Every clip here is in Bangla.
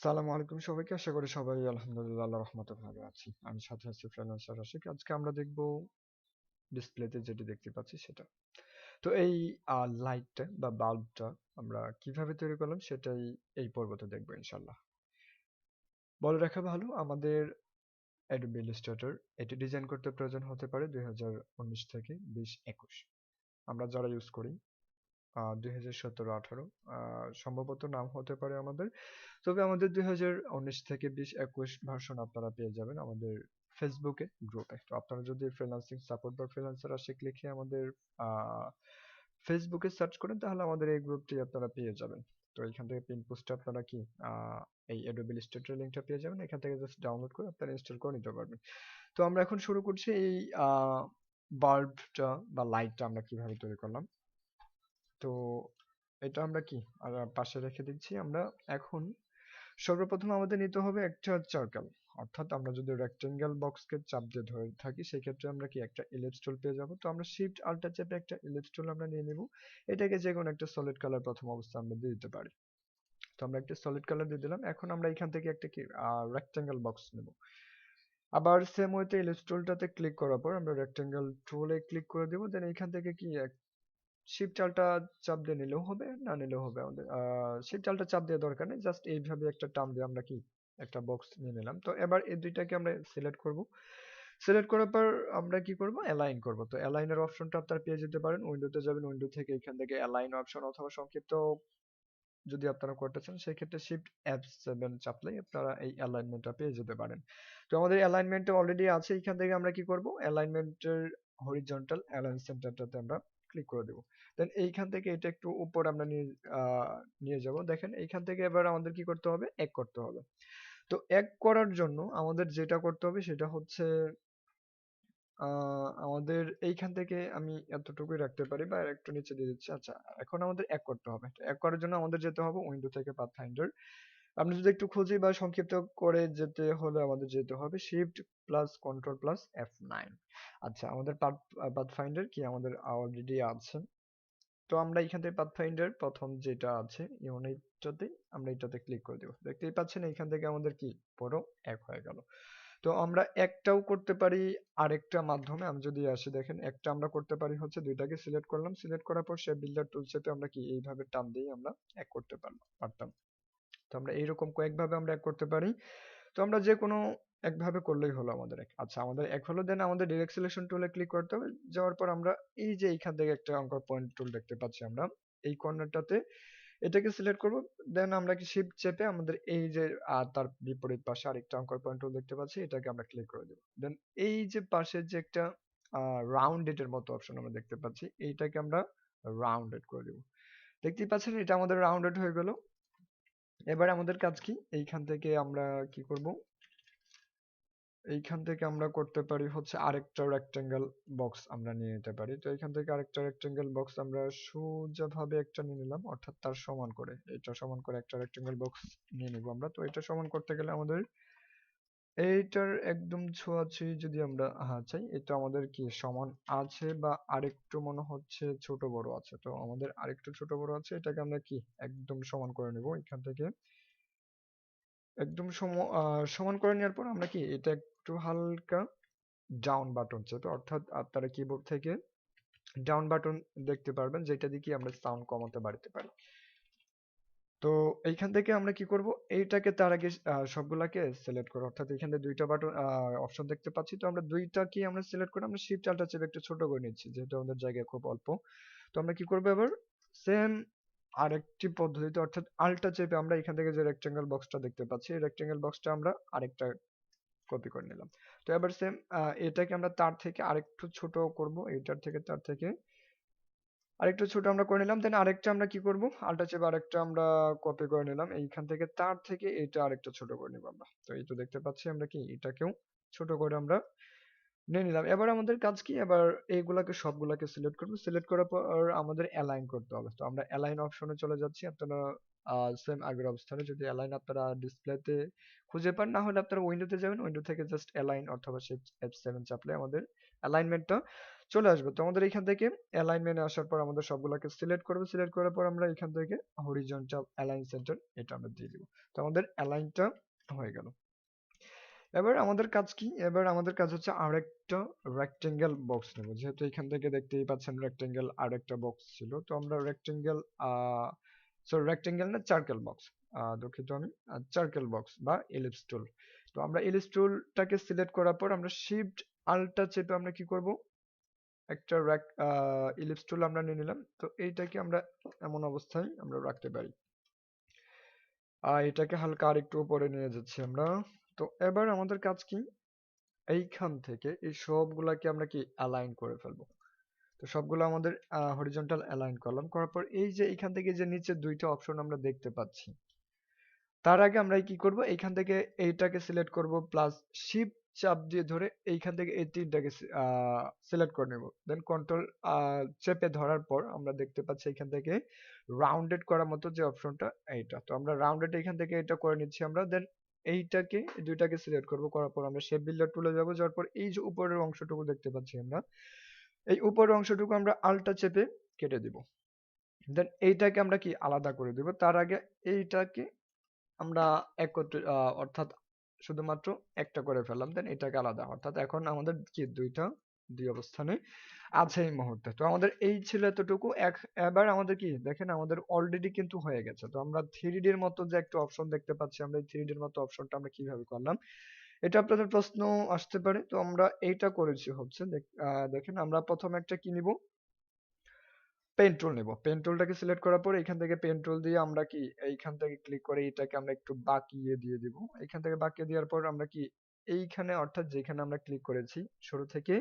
সালামু আলাইকুম সবাইকে। আশা করি সবাই আলহামদুলিল্লাহ আল্লাহর রহমতে ভালো আছি। আমি সাথে আছি ফ্রিল্যান্সার আশিক। আজকে আমরা দেখব ডিসপ্লেতে যেটি দেখতে পাচ্ছি সেটা। তো এই লাইটটা বা বাল্বটা আমরা কিভাবে তৈরি করলাম সেটাই এই পর্বতে দেখবো ইনশাল্লাহ। বলে রাখা ভালো, আমাদের অ্যাডোবি ইলাস্ট্রেটর এটি ডিজাইন করতে প্রয়োজন হতে পারে 2019 থেকে 2021। আমরা যারা ইউজ করি 2017-18 সম্ভবত নাম হতে পারে আমাদের। তবে আমাদের 2019 থেকে 2021 ভার্সন আপনারা পেয়ে যাবেন আমাদের ফেসবুকে গ্রুপে। তো আপনারা যদি ফ্রিল্যান্সিং সাপোর্ট বা ফ্রিল্যান্সার আশিক লিখে আমাদের ফেসবুকে সার্চ করেন তাহলে আমাদের এই গ্রুপটি আপনারা পেয়ে যাবেন। তো এখান থেকে পিন পোস্টে আপনারা কি এই অ্যাডোবি ইলাস্ট্রেটর লিংকটা পেয়ে যাবেন। এখান থেকে জাস্ট ডাউনলোড করে আপনারা ইনস্টল করে নিতে পারবেন। তো আমরা এখন শুরু করছি এই বাল্বটা বা লাইটটা আমরা কিভাবে তৈরি করলাম। তো এটা আমরা কি পাশে রেখে দিচ্ছি। আমরা এখন সর্বপ্রথম আমাদের নিতে হবে একটা সার্কেল, অর্থাৎ আমরা যদি রেক্টেঙ্গেল বক্সকে চাপ দিয়ে ধরে থাকি সেক্ষেত্রে আমরা কি একটা ইলিপস টুল পেয়ে যাব। তো আমরা শিফট আল্টা চেপে একটা ইলিপস টুল আমরা নিয়ে নেব। এটাকে যে কোনো একটা সলিড কালার প্রথম অবস্থা আমরা দিয়ে দিতে পারি। তো আমরা একটা সলিড কালার দিয়ে দিলাম। এখন আমরা এখান থেকে একটা কি রেক্টেঙ্গেল বক্স নেব। আবার সেম ওয়েতে ইলিপস টুলটাতে ক্লিক করার পর আমরা রেক্টেঙ্গেল টুলে ক্লিক করে দেব। দেন এখান থেকে কি শিফট আল্টা চাপ দিয়ে নিলেও হবে, না নিলেও হবে। আমাদের শিফট আল্টা চাপ দেওয়ার দরকার নেই, জাস্ট এইভাবে একটা টান দিয়ে আমরা কি একটা বক্স নিয়ে নিলাম। তো এবার এই দুইটাকে আমরা সিলেক্ট করব। সিলেক্ট করার পর আমরা কি করব, অ্যালাইন করব। তো অ্যালাইনের অপশনটা আপনারা পেয়ে যেতে পারেন, উইন্ডোতে যাবেন, উইন্ডো থেকে এখান থেকে অ্যালাইন অপশন অথবা সংক্ষিপ্ত যদি আপনারা করতে চান সেক্ষেত্রে শিফট F7 চাপলেই আপনারা এই অ্যালাইনমেন্টটা পেয়ে যেতে পারেন। তো আমাদের অ্যালাইনমেন্টটা অলরেডি আছে। এখান থেকে আমরা কি করব, অ্যালাইনমেন্টের হরিজন্টাল অ্যালাইন সেন্টারটাতে আমরা ক্লিক করে দেব। দেন এইখান থেকে এটা একটু উপর আমরা নিয়ে যাব। দেখেন এইখান থেকে এবার আমাদের কি করতে হবে, এক করতে হবে। তো এক করার জন্য আমাদের যেটা করতে হবে সেটা হচ্ছে আমাদের এইখান থেকে আমি এতটুকুই রাখতে পারি বা একটু নিচে দিয়ে দিচ্ছি। আচ্ছা, এখন আমাদের এক করতে হবে। তো এক করার জন্য আমাদের যেতে হবে উইন্ডো থেকে পাথফাইন্ডার। আমরা যদি একটু খুঁজি বা সংক্ষিপ্ত করে যেতে হলে আমাদের যেতে হবে shift plus control plus F9। আচ্ছা, আমাদের পাথফাইন্ডার কি আমাদের অলরেডি আছে। তো আমরা এখান থেকে পাথফাইন্ডার প্রথম যেটা আছে ইউনিটটাতে আমরা এটাতে ক্লিক করে দেব। দেখতেই পাচ্ছেন এখান থেকে আমাদের কি পুরো এক হয়ে গেল। তো আমরা একটাও করতে পারি আরেকটা মাধ্যমে। আমি যদি আসি, দেখেন একটা আমরা করতে পারি হচ্ছে দুইটাকে সিলেক্ট করলাম, সিলেক্ট করার পর শেপ বিল্ডার টুল চেপে আমরা কি এইভাবে টান দিয়ে আমরা এক করতে পারতাম। তো আমরা এইরকম কয়েকভাবে আমরা এক করতে পারি। তো আমরা যে কোনো একভাবে করলেই হলো আমাদের এক। আচ্ছা, আমাদের এক হলো। দেন আমাদের ডিরেক্ট সিলেকশন টুলে ক্লিক করতে হবে। যাওয়ার পর আমরা এই যে এইখান থেকে একটা অঙ্কর পয়েন্ট টুল দেখতে পাচ্ছি আমরা এই কর্নারটাতে, এটাকে সিলেক্ট করব। দেন আমরা কি শিফট চেপে আমাদের এই যে তার বিপরীত পাশে আরেকটা অঙ্কর পয়েন্ট টুল দেখতে পাচ্ছি, এটাকে আমরা ক্লিক করে দেব। দেন এই যে পাশে যে একটা রাউন্ডেড এর মতো অপশন আমরা দেখতে পাচ্ছি, এইটাকে আমরা রাউন্ডেড করে দেব। দেখতেই পাচ্ছেন এটা আমাদের রাউন্ডেড হয়ে গেল। এবার আমাদের কাজ কি, এইখান থেকে আমরা কি করব, এইখান থেকে আমরা করতে পারি হচ্ছে আরেকটা রেক্টেঙ্গেল বক্স আমরা নিয়ে নিতে পারি। তো এখান থেকে আরেকটা রেক্টেঙ্গেল বক্স আমরা সোজাভাবে একটা নিয়ে নিলাম, অর্থাৎ তার সমান করে, এটা সমান করে একটা রেক্টেঙ্গেল বক্স নিয়ে নিব আমরা। তো এটা সমান করতে গেলে আমাদের এইটার একদম ছোঁয়াছুঁয়ি যদি আমরা চাই, এটা আমাদের কি সমান আছে বা আরেকটু মনে হচ্ছে ছোট বড় আছে। তো আমাদের আরেকটু ছোট বড় আছে, এটাকে আমরা কি একদম সমান করে নিব। এখান থেকে একদম সমান করে নেওয়ার পর আমরা কি এটা একটু হালকা ডাউন বাটন চেপে, অর্থাৎ আপনারা কিবোর্ড থেকে ডাউন বাটন দেখতে পারবেন যেটা দিয়ে কি আমরা সাউন্ড কমাতে বাড়াতে পারি। তো এইখান থেকে আমরা কি করব, এইটাকে তার আগে সবগুলাকে সিলেক্ট করব, অর্থাৎ এখানে দুইটা বাটন অপশন দেখতে পাচ্ছি। তো আমরা দুইটা কি আমরা সিলেক্ট করে আমরা শিফট আল্টা চেপে একটু ছোট করে নিচ্ছি, যেহেতু আমাদের জায়গা খুব অল্প। তো আমরা কি করব এবার সেম আরেকটি পদ্ধতিতে, অর্থাৎ আল্টা চেপে আমরা এখান থেকে যে রেক্টেঙ্গেল বক্সটা দেখতে পাচ্ছি এই রেক্টেঙ্গেল বক্সটা আমরা আরেকটা কপি করে নিলাম। তো এবার সেম এটাকে আমরা তার থেকে আরেকটু ছোট করব, এটার থেকে তার থেকে আরেকটু ছোট আমরা করে নিলাম। দেন আরেকটা আমরা কি করব, আল্টা চেপে আরেকটা আমরা কপি করে নিলাম, এইখান থেকে তার থেকে এটা আরেকটা ছোট করে নিব আমরা। তো এই তো দেখতে পাচ্ছি আমরা কি এটাকেও ছোট করে আমরা নিয়ে নিলাম। এবার আমাদের কাজ কি, এবার এইগুলাকে সবগুলাকে সিলেক্ট করব। সিলেক্ট করার পর আমাদের অ্যালাইন করতে হবে। তো আমরা অ্যালাইন অপশনে চলে যাচ্ছি। আপনারা সেম আগের অবস্থানে যদি অ্যালাইন আপনারা ডিসপ্লেতে খুঁজে পান, না হলে আপনারা উইন্ডোতে যাবেন, উইন্ডো থেকে জাস্ট অ্যালাইন অথবা শিফট F7 চাপলে আমাদের অ্যালাইনমেন্টটা চলে আসবে। তো আমাদের এখান থেকে অ্যালাইনমেন্টে আসার পর আমাদের সবগুলাকে সিলেক্ট করব, সিলেক্ট করার পর আমরা এখান থেকে হরিজন্টাল অ্যালাইন সেন্টার এটা আমরা দিয়ে দিব। তো আমাদের অ্যালাইনটা হয়ে গেল। এবার আমাদের কাজ কি? এবার আমাদের কাজ হচ্ছে আরেকটা রেক্টেঙ্গেল বক্স নেব। যেহেতু এখান থেকে দেখতেই পাচ্ছেন রেক্টেঙ্গেল আরেকটা বক্স ছিল। তো আমরা রেক্টেঙ্গেল রেক্টেঙ্গেল না সার্কেল বক্স, দুঃখিত আমি, সার্কেল বক্স বা ইলিপস টুল। তো আমরা ইলিপস টুলটাকে সিলেক্ট করার পর আমরা শিফট আল্টটা চেপে আমরা কি করব, একটা ইলিপস টুল আমরা নিয়ে নিলাম। তো এইটাকে আমরা এমন অবস্থায় আমরা রাখতে পারি। এটাকে হালকা আরেকটু উপরে নিয়ে যাচ্ছি আমরা। তো এবার আমাদের কাজ কি, এইখান থেকে এই সবগুলাকে আমরা কি অ্যালাইন করে ফেলবো। তো সবগুলো আমাদের হরিজন্টাল অ্যালাইন করলাম, করার পর এই যে এখান থেকে যে নিচে দুইটা অপশন আমরা দেখতে পাচ্ছি, তার আগে আমরা কি করব, এইখান থেকে এইটাকে সিলেক্ট করব প্লাস শিফট চাপ দিয়ে ধরে এইখান থেকে এই তিনটাকে সিলেক্ট করে নেব। দেন কন্ট্রোল চেপে ধরার পর আমরা দেখতে পাচ্ছি এখান থেকে রাউন্ডেড করার মতো যে অপশনটা এইটা। তো আমরা রাউন্ডেড এখান থেকে এটা করে নিচ্ছি আমরা। দেন এইটাকে দুইটাকে সিলেক্ট করব, করার পর আমরা শেপ বিল্ডার টুলে যাব, যাওয়ার পর এই যে উপরের অংশটুকু দেখতে পাচ্ছি আমরা, এই উপরের অংশটুকু আমরা আলটা চেপে কেটে দিব। দেন এইটাকে আমরা কি আলাদা করে দিব। তার আগে এইটাকে আমরা অর্থাৎ শুধুমাত্র একটা করে ফেললাম, দেন এটাকে আলাদা, অর্থাৎ এখন আমাদের কি দুই অবস্থানে আছে এই মুহূর্তে। তো আমাদের এই ছিল এতটুকু। এবার আমাদের কি দেখেন, আমাদের অলরেডি কিন্তু হয়ে গেছে। তো আমরা 3D এর মতো যে একটা অপশন দেখতে পাচ্ছি, আমরা এই 3D এর মতো অপশনটা আমরা কিভাবে করলাম, এটা আপনাদের প্রশ্ন আসতে পারে। তো আমরা এইটা করেছি হচ্ছে দেখেন, আমরা প্রথমে একটা কি নিব, পেন টুল নেব। পেন টুলটাকে সিলেক্ট করার পর এখান থেকে পেন টুল দিয়ে আমরা কি এইখান থেকে ক্লিক করে এটাকে আমরা একটু বাঁকিয়ে দিয়ে দিব। এখান থেকে বাঁকিয়ে দেওয়ার পর আমরা কি এইখানে, অর্থাৎ যেখানে আমরা ক্লিক করেছি শুরু থেকে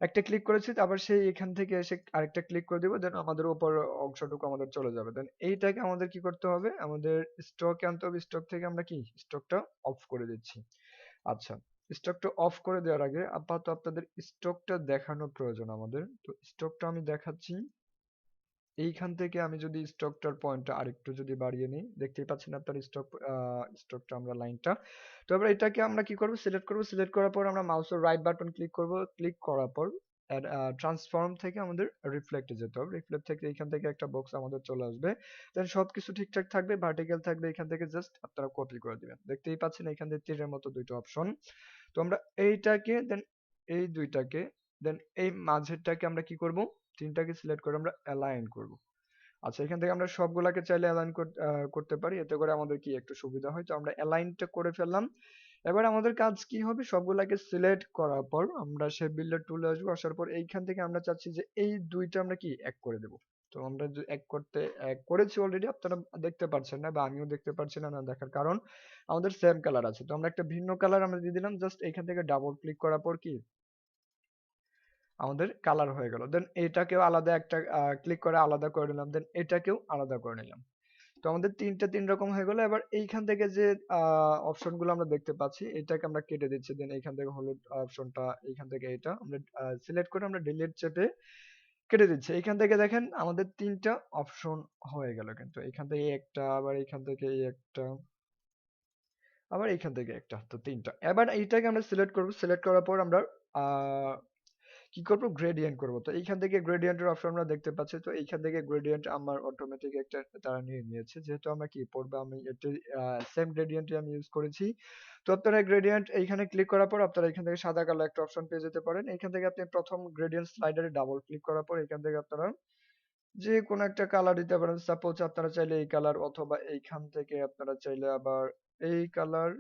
একটা ক্লিক করেছি, আবার সেই এখান থেকে এসে আরেকটা ক্লিক করে দিব, দেন আমাদের উপর অংশটুকু আমাদের চলে যাবে। দেন এইটাকে আমাদের কি করতে হবে, আমাদের স্টকে আনতে হবে। স্টক থেকে আমরা কি স্টকটা অফ করে দিচ্ছি। আচ্ছা, স্টকটা অফ করে দেওয়ার আগে আপাতত আপনাদের স্টকটা দেখানোর প্রয়োজন আমাদের। তো স্টকটা আমি দেখাচ্ছি। এইখান থেকে আমি যদি স্টকটার পয়েন্টটা আরেকটু যদি বাড়িয়ে নিই, দেখতেই পাচ্ছেন আপনার স্টকটা আমরা লাইনটা। তো এবার এটাকে আমরা কি করব, সিলেক্ট করব। সিলেক্ট করার পর আমরা মাউসের রাইট বাটন ক্লিক করব। ক্লিক করার পর ট্রান্সফর্ম থেকে আমাদের রিফ্লেক্টে যেতে হবে। রিফ্লেক্ট থেকে এখান থেকে একটা বক্স আমাদের চলে আসবে। দেন সবকিছু ঠিকঠাক থাকবে, ভার্টিক্যাল থাকবে। এখান থেকে জাস্ট আপনারা কপি করে দিবেন। দেখতেই পাচ্ছেন এখান থেকে তীরের মতো দুইটা অপশন। তো আমরা এইটাকে দেন এই দুইটাকে দেন এই মাঝেরটাকে আমরা কি করব, তিনটাকে সিলেক্ট করে আমরা অ্যালাইন করব। আচ্ছা, এখান থেকে আমরা সবগুলাকে চাইলে অ্যালাইন করতে পারি, এতে করে আমাদের কি একটু সুবিধা হয়। তো আমরা অ্যালাইনটা করে ফেললাম। এবার আমাদের কাজ কি হবে, সবগুলাকে সিলেক্ট করার পর আমরা শেপ বিল্ডার টুলে আসবো। আসার পর এইখান থেকে আমরা চাচ্ছি যে এই দুইটা আমরা কি এক করে দেব। তো আমরা এক করেছি অলরেডি, আপনারা দেখতে পাচ্ছেন না বা আমিও দেখতে পাচ্ছি না। না দেখার কারণ আমাদের সেম কালার আছে। তো আমরা একটা ভিন্ন কালার আমরা দিয়ে দিলাম। জাস্ট এখান থেকে ডাবল ক্লিক করার পর কি আমাদের কালার হয়ে গেল। দেন এটাকেও আলাদা একটা ক্লিক করে আলাদা করে নিলাম। দেন এটাকেও আলাদা করে নিলাম। তো আমাদের তিন রকম হয়ে গেল। এবার এইখান থেকে যে অপশন গুলো আমরা দেখতে পাচ্ছি, এটাকে আমরা কেটে দিচ্ছি। দেন এইখান থেকে হলুদ অপশনটা, এইখান থেকে এটা আমরা সিলেক্ট করে আমরা ডিলিট চেপে কেটে দিচ্ছি। এইখান থেকে দেখেন আমাদের তিনটা অপশন হয়ে গেল। কিন্তু এখান থেকে একটা, আবার এইখান থেকে এই একটা, আবার এইখান থেকে একটা, তো তিনটা। এবার এইটাকে আমরা সিলেক্ট করব। সিলেক্ট করার পর আমরা আহ কি করব, গ্রেডিয়েন্ট করব। তো এইখান থেকে গ্রেডিয়েন্টের অপশন আমরা দেখতে পাচ্ছি। তো এইখান থেকে গ্রেডিয়েন্ট আমার অটোমেটিক একটা তারা নিয়ে নিয়েছে, যেহেতু আমরা কি পড়বো, আমি এটি সেম গ্রেডিয়েন্টই আমি ইউজ করেছি। তো আপনারা গ্রেডিয়েন্ট এইখানে ক্লিক করার পর আপনারা এখান থেকে সাদা কালো একটা অপশন পেয়ে যেতে পারেন। এখান থেকে আপনি প্রথম গ্রেডিয়েন্ট স্লাইডারে ডাবল ক্লিক করার পর এখান থেকে আপনারা যে কোনো একটা কালার দিতে পারেন। সাপোজ আপনারা চাইলে এই কালার, অথবা এইখান থেকে আপনারা চাইলে আবার এই কালার,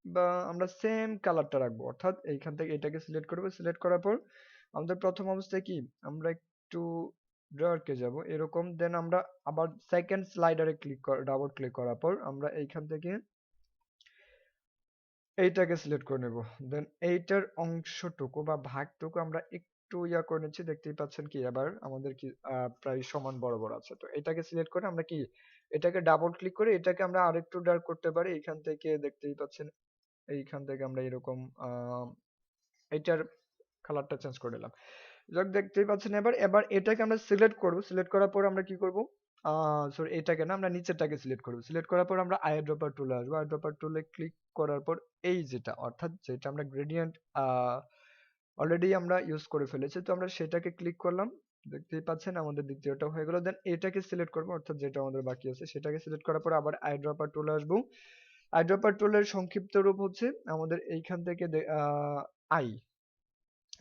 বা আমরা সেম কালারটা রাখবো। অর্থাৎ এইখান থেকে এটাকে সিলেক্ট করবো। সিলেক্ট করার পর আমাদের প্রথম অবস্থায় কি আমরা একটু ডার্কে যাব এরকম। দেন আমরা আবার সেকেন্ড স্লাইডারে ডাবল ক্লিক করার পর আমরা এইখান থেকে এইটাকে সিলেক্ট করে নেব। দেন এইটার অংশটুকু বা ভাগটুকু আমরা একটু করে নিচ্ছি। দেখতেই পাচ্ছেন কি এবার আমাদের কি প্রায় সমান বরাবর আছে। তো এটাকে সিলেক্ট করে আমরা কি এটাকে ডাবল ক্লিক করে এটাকে আমরা আরেকটু ডার্ক করতে পারি। এখান থেকে দেখতেই পাচ্ছেন, এইখান থেকে আমরা এরকম এইটার কালারটা চেঞ্জ করে নিলাম। যাক, দেখতেই পাচ্ছেন। এবার এবার এটাকে আমরা সিলেক্ট করব। সিলেক্ট করার পর আমরা কি করব, সরি এটাকে না, আমরা নিচেরটাকে সিলেক্ট করব। সিলেক্ট করার পর আমরা আই ড্রপার টুলে আসবো। আই ড্রপার টুলে ক্লিক করার পর এই যেটা, অর্থাৎ যেটা আমরা গ্রেডিয়েন্ট অলরেডি আমরা ইউজ করে ফেলেছি, তো আমরা সেটাকে ক্লিক করলাম, দেখতেই পাচ্ছেন আমাদের দ্বিতীয়টা হয়ে গেল। দেন এটাকে সিলেক্ট করবো, অর্থাৎ যেটা আমাদের বাকি আছে সেটাকে সিলেক্ট করার পর আবার আইড্রপার টুলে আসবো। আইড্রপার টুলের সংক্ষিপ্ত রূপ হচ্ছে আমাদের এইখান থেকে আই,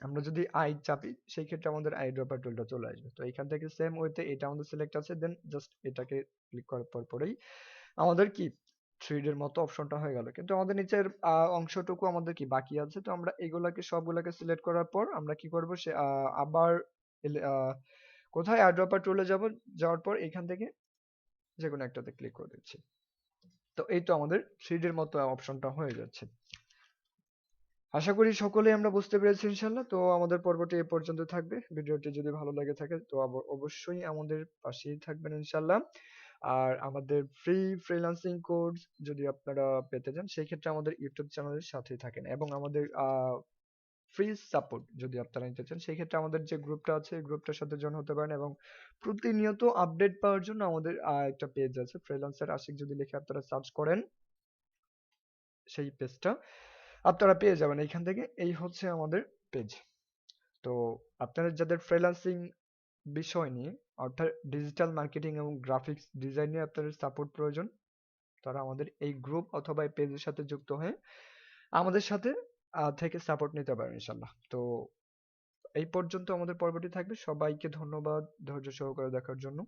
আমরা যদি আই চাপি সেই ক্ষেত্রে আমাদের আইড্রপার টুলটা চলে আসবে। তো এইখান থেকে সেম ওয়েতে এটা আমাদের সিলেক্ট আছে, দেন জাস্ট এটাকে ক্লিক করার পর পরেই আমাদের কি 3D এর মতো অপশনটা হয়ে গেল, কিন্তু আমাদের নিচের অংশটুকু আমাদের কি বাকি আছে। তো আমরা এগুলাকে সবগুলাকে সিলেক্ট করার পর আমরা কি করব, সে আবার কোথায় আইড্রপার টুলে যাব, যাওয়ার পর এখান থেকে যে কোনো একটাতে ক্লিক করে দিচ্ছি। তো এই তো আমাদের 3D এর মতো অপশনটা হয়ে যাচ্ছে। আশা করি সকলেই আমরা বুঝতে পেরেছি ইনশাল্লাহ। তো আমাদের পর্বটি এ পর্যন্ত থাকবে। ভিডিওটি যদি ভালো লেগে থাকে তো অবশ্যই আমাদের পাশেই থাকবেন ইনশাল্লাহ। আর আমাদের ফ্রিল্যান্সিং কোর্স যদি আপনারা পেতে চান সেই ক্ষেত্রে আমাদের ইউটিউব চ্যানেলের সাথেই থাকেন, এবং আমাদের ফ্রি সাপোর্ট যদি আপনারা নিতে চান সেই ক্ষেত্রে আমাদের যে গ্রুপটা আছে এই গ্রুপটার সাথে জয়েন হতে পারেন, এবং প্রতিনিয়ত আপডেট পাওয়ার জন্য আমাদের একটা পেজ আছে ফ্রিল্যান্সার আশিক, যদি লিখে আপনারা সার্চ করেন সেই পেজটা আপনারা পেয়ে যাবেন এইখান থেকে। এই হচ্ছে আমাদের পেজ। তো আপনারা যাদের ফ্রিল্যান্সিং বিষয় নিয়ে, অর্থাৎ ডিজিটাল মার্কেটিং এবং গ্রাফিক্স ডিজাইন নিয়ে আপনাদের সাপোর্ট প্রয়োজন, তারা আমাদের এই গ্রুপ অথবা এই পেজের সাথে যুক্ত হয়ে আমাদের সাথে থেকে সাপোর্ট নিতে পারেন ইনশাল্লাহ। তো এই পর্যন্ত আমাদের পর্বটি থাকবে। সবাইকে ধন্যবাদ ধৈর্য সহকারে দেখার জন্য।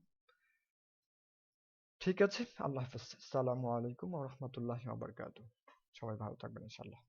ঠিক আছে, আল্লাহ হাফেজ। আসসালামু আলাইকুম ওয়া রাহমাতুল্লাহি ওয়া বারাকাতুহু। সবাই ভালো থাকবেন ইনশাল্লাহ।